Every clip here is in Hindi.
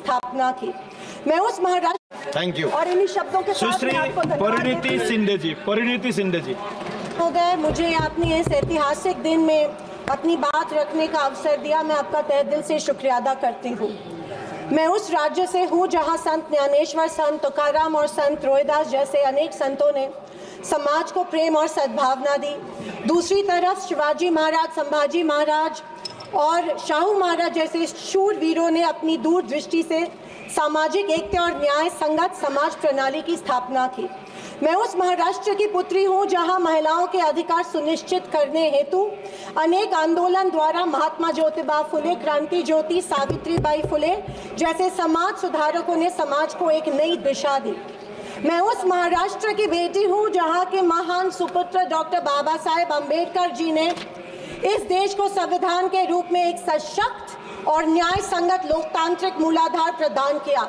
स्थापना की। मैं उस महाराष्ट्र थैंक यू और इन्हीं शब्दों के साथ सुश्री परिणीति शिंदे जी। हो गए, मुझे आपने इस ऐतिहासिक दिन में अपनी बात रखने का अवसर दिया, मैं आपका तहे दिल से शुक्रिया अदा करती हूँ। मैं उस राज्य से हूँ जहाँ संत ज्ञानेश्वर, संत तुकाराम और संत रोहिदास जैसे अनेक संतों ने समाज को प्रेम और सद्भावना दी। दूसरी तरफ शिवाजी महाराज, संभाजी महाराज और शाहू महाराज जैसे शूरवीरों ने अपनी दूरदृष्टि से सामाजिक एकता और न्याय संगत समाज प्रणाली की स्थापना की। मैं उस महाराष्ट्र की पुत्री हूँ जहाँ महिलाओं के अधिकार सुनिश्चित करने हेतु अनेक आंदोलन द्वारा महात्मा ज्योतिबा फुले, क्रांति ज्योति सावित्रीबाई फुले जैसे समाज सुधारकों ने समाज को एक नई दिशा दी। मैं उस महाराष्ट्र की बेटी हूँ जहाँ के महान सुपुत्र डॉक्टर बाबा साहेब अम्बेडकर जी ने इस देश को संविधान के रूप में एक सशक्त और न्याय संगत लोकतांत्रिक मूलाधार प्रदान किया।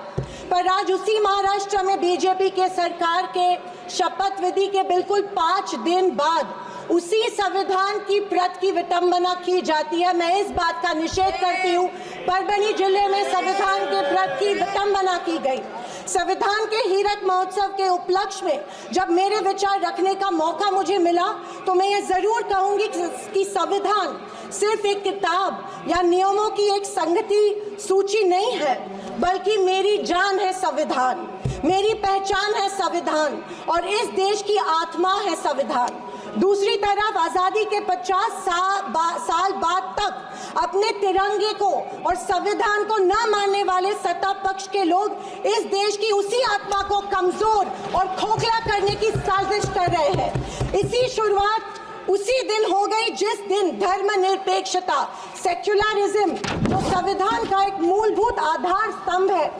पर आज उसी महाराष्ट्र में बीजेपी के सरकार के शपथ विधि के बिल्कुल 5 दिन बाद उसी संविधान की प्रत की विटंबना की जाती है। मैं इस बात का निषेध करती हूँ। परभणी जिले में संविधान के प्रत की विटंबना की गई। संविधान के हीरक महोत्सव के उपलक्ष्य में जब मेरे विचार रखने का मौका मुझे मिला तो मैं ये जरूर कहूंगी कि संविधान सिर्फ एक किताब या नियमों की एक संगति सूची नहीं है, बल्कि मेरी जान है संविधान, मेरी पहचान है संविधान और इस देश की आत्मा है संविधान। दूसरी तरफ आज़ादी के 50 साल बाद तक अपने तिरंगे को और संविधान को न मानने वाले सत्ता पक्ष के लोग इस देश की उसी आत्मा को कमजोर और खोखला करने की साजिश कर रहे हैं। इसी शुरुआत उसी दिन हो गई जिस दिन धर्मनिरपेक्षता, सेक्युलरिज्म जो संविधान का एक मूलभूत आधार स्तंभ है,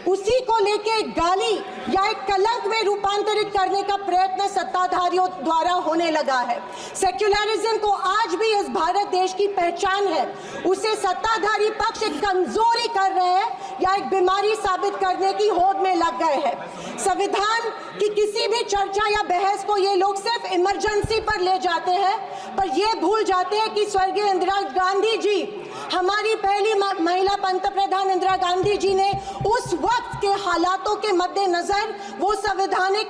उसी को लेके एक गाली या एक कलंक में रूपांतरित करने का प्रयत्न सत्ताधारियों द्वारा होने लगा है। सेक्युलरिज्म को आज भी इस भारत देश की पहचान है, उसे सत्ताधारी पक्ष एक कमजोरी कर रहे हैं या एक बीमारी साबित करने की होड़ में लग गए हैं। संविधान की किसी भी चर्चा या बहस को ये लोग सिर्फ इमरजेंसी पर ले जाते हैं, पर ये भूल जाते हैं कि स्वर्गीय इंदिरा गांधी जी, हमारी पहली महिला पंतप्रधान इंदिरा गांधी जी ने उस वक्त के हालातों के मद्देनजर वो संवैधानिक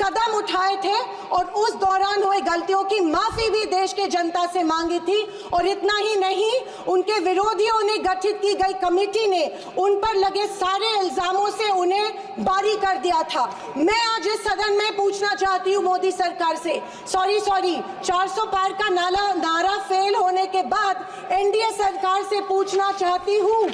कदम उठाए थे और उस दौरान हुए गलतियों की माफी भी देश के जनता से मांगी थी। और इतना ही नहीं, उनके विरोधियों ने गठित की गई कमेटी ने उन पर लगे सारे इल्जामों से उन्हें बारी कर दिया था। मैं आज इस सदन में पूछना चाहती हूँ मोदी सरकार से, सॉरी 400 पार का नारा फेल होने के बाद एनडीए सरकार से पूछना चाहती हूँ,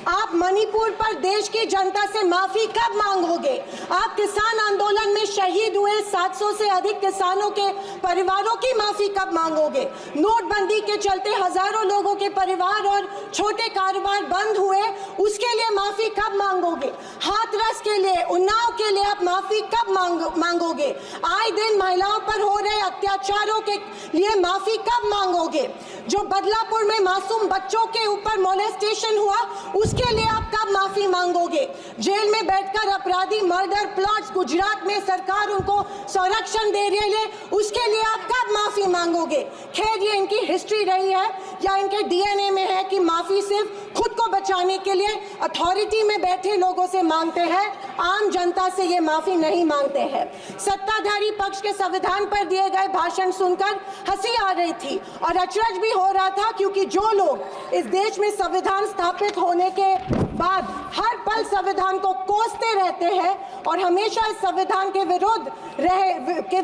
आप मणिपुर पर देश की जनता से माफी कब मांगोगे? आप किसान आंदोलन में शहीद हुए 700 से अधिक किसानों के परिवारों की माफी कब मांगोगे? नोटबंदी के चलते हजारों लोगों के परिवार और छोटे कारोबार बंद हुए, उसके लिए माफी कब मांगोगे? हाथरस के लिए, उन्नाव के लिए आप माफी कब मांगोगे? आए दिन महिलाओं पर हो रहे अत्याचारों के लिए माफी कब मांगोगे? जो बदलापुर में मासूम बच्चों के ऊपर मोलेस्टेशन हुआ, उसके लिए आप कब माफी मांगोगे? जेल में बैठकर अपराधी मर्डर प्लॉट्स गुजरात में सरकार उनको संरक्षण दे रही है, उसके लिए आप कब माफी मांगोगे? खैर, ये इनकी हिस्ट्री रही है या इनके डीएनए में है कि माफी सिर्फ खुद को बचाने के लिए अथॉरिटी में बैठे लोगों से मांगते हैं, आम जनता से ये माफी नहीं मांगते हैं। सत्ताधारी पक्ष के संविधान पर दिए गए भाषण सुनकर हंसी आ रही थी और अचरज भी हो रहा था, क्योंकि जो लोग इस देश में संविधान स्थापित होने के बाद हर पल संविधान को कोसते रहते हैं और हमेशा इस संविधान के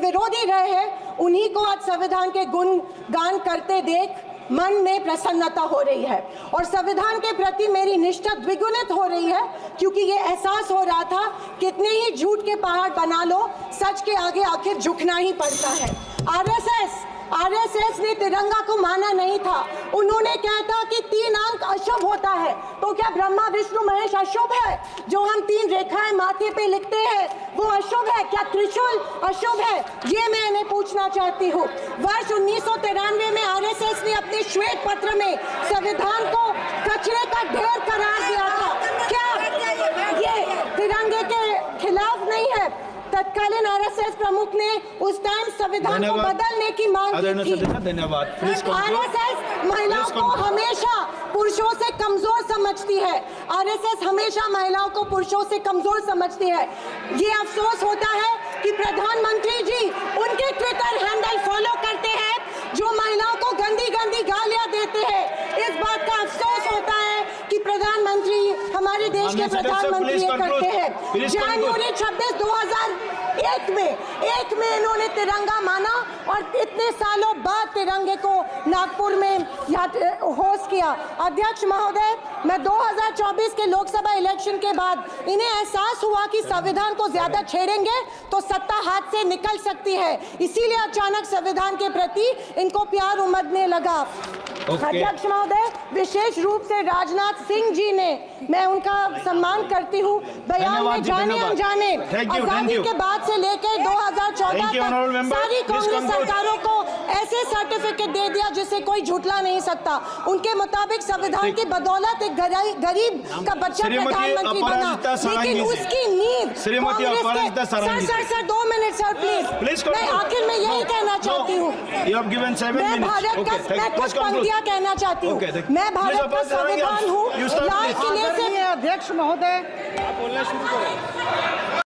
विरोधी रहे हैं, उन्हीं को आज संविधान के गुणगान करते देख मन में प्रसन्नता हो रही है और संविधान के प्रति मेरी निष्ठा द्विगुणित हो रही है, क्योंकि ये एहसास हो रहा था कितने ही झूठ के पहाड़ बना लो, सच के आगे आखिर झुकना ही पड़ता है। आरएसएस ने तिरंगा को माना नहीं था। उन्होंने कहा था कि 3 अंक अशुभ होता है, तो क्या ब्रह्मा विष्णु महेश अशुभ है? जो हम 3 रेखाएं माथे पे लिखते हैं वो अशुभ है? क्या त्रिशूल अशुभ है? ये मैं इन्हें पूछना चाहती हूँ। वर्ष 1993 में आरएसएस ने अपने श्वेत पत्र में संविधान को कचरे का ढेर करार दिया था। क्या ये तिरंगे के खिलाफ नहीं है? तत्कालीन आरएसएस प्रमुख ने उस टाइम संविधान को बदलने की मांग की थी। धन्यवाद। Please conclude. आरएसएस महिलाओं को हमेशा पुरुषों से कमजोर समझती है। आरएसएस हमेशा महिलाओं को पुरुषों से कमजोर समझती है। ये अफसोस होता है कि प्रधानमंत्री जी उनके ट्विटर हैंडल फॉलो करते हैं जो महिलाओं को गंदी गंदी गालियां देते हैं। इस बात का अफसोस होता है कि प्रधानमंत्री हमारे देश के प्रधानमंत्री ये करते हैं। जनवरी 26, 2001 में इन्होंने तिरंगा माना और इतने सालों बाद तिरंगे को नागपुर में होस्ट किया। अध्यक्ष महोदय, मैं 2024 के लोकसभा इलेक्शन के बाद इन्हें एहसास हुआ कि संविधान को ज्यादा छेड़ेंगे तो सत्ता हाथ से निकल सकती है, इसीलिए अचानक संविधान के प्रति इनको प्यार उमड़ने लगा। अध्यक्ष महोदय, विशेष रूप से राजनाथ सिंह जी ने, मैं उनका सम्मान करती हूँ, बयान में जाने अनजाने आजादी के बाद से लेकर 2014 तक सारी कांग्रेस सरकारों को ऐसे सर्टिफिकेट दे दिया जिसे कोई झुठला नहीं सकता। उनके मुताबिक संविधान की बदौलत एक गरीब का बच्चा प्रधानमंत्री बना, लेकिन उसकी नींव सर 2 मिनट सर प्लीज। मैं आखिर में यही कहना चाहती हूँ, मैं भारत का, मैं कुछ पंक्तियां कहना चाहती हूँ। मैं भारत का संविधान हूँ, लाल किले से। अध्यक्ष महोदय